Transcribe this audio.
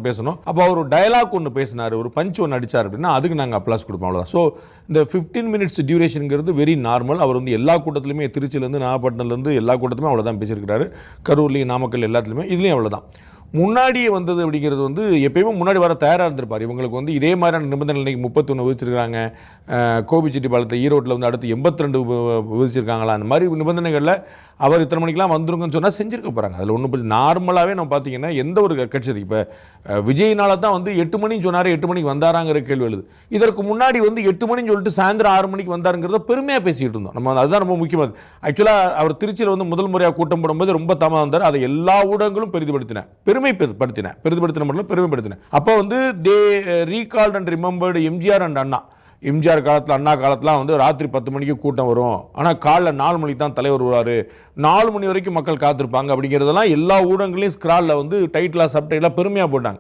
பேசணும். அப்போ அவர் டயலாக் ஒன்று பேசினார், ஒரு பஞ்ச் ஒன்று அடிச்சார் அப்படின்னா அதுக்கு நாங்கள் அப்ளாஸ் கொடுப்போம், அவ்வளோதான். ஸோ இந்த 15 மினிட்ஸ் டியூரேஷனுங்கிறது வெரி நார்மல். அவர் வந்து எல்லா கூட்டத்திலுமே திருச்சியிலேருந்து நாகப்பட்டினத்துலேருந்து எல்லா கூட்டத்துலையுமே அவ்வளோதான் பேசியிருக்கிறாரு. கரூர்லேயும் நாமக்கல் எல்லாத்துலேயுமே இதுலேயும் அவ்வளோதான். முன்னாடியே வந்தது அப்படிங்கிறது வந்து எப்பயுமே முன்னாடி வர தயாராக இருந்திருப்பார். இவங்களுக்கு வந்து இதே மாதிரியான நிபந்தனை இன்றைக்கி 31 விதிச்சிருக்காங்க. கோபிச்செட்டிப்பாளையத்தில் ஈரோட்டில் வந்து அடுத்து 82 விதிச்சிருக்காங்களா, அந்த மாதிரி நிபந்தனைகளில் அவர் இத்தனை மணிக்கெலாம் வந்துருங்கன்னு சொன்னால் செஞ்சுருக்க போகிறாங்க. அதில் ஒன்றும் நார்மலாகவே நம்ம பார்த்தீங்கன்னா எந்த ஒரு கட்சி இப்போ விஜய்னால தான் வந்து 8 மணின்னு சொன்னார், 8 மணிக்கு வந்தாராங்கிற கேள்வி எழுது. இதற்கு முன்னாடி வந்து 8 மணின்னு சொல்லிட்டு சாயந்தரம் 6 மணிக்கு வந்தாருங்கிறத பெருமையாக பேசிகிட்டு இருந்தோம் நம்ம. அதுதான் ரொம்ப முக்கியமானது. ஆக்சுவலாக அவர் திருச்சியில் வந்து முதல் முறையாக கூட்டம் போடும்போது ரொம்ப தாமதம் வந்தார். அதை எல்லா ஊடகங்களும் பெரிதுபடுத்தின மட்டும் பெருமைப்படுத்தினேன். அப்போ வந்து they recalled and remembered MGR and Anna. MGR காலத்தில், அண்ணா காலத்தில் வந்து ராத்திரி 10 மணிக்கு கூட்டம் வரும், ஆனால் காலைல 4 மணிக்கு தான் தலைவர் வருவார், 4 மணி வரைக்கும் மக்கள் காத்திருப்பாங்க அப்படிங்கிறதெல்லாம் எல்லா ஊடகங்களையும் ஸ்க்ராலில் வந்து டைட்டிலாக சப்டைட்டிலாக பெருமையாக போட்டாங்க.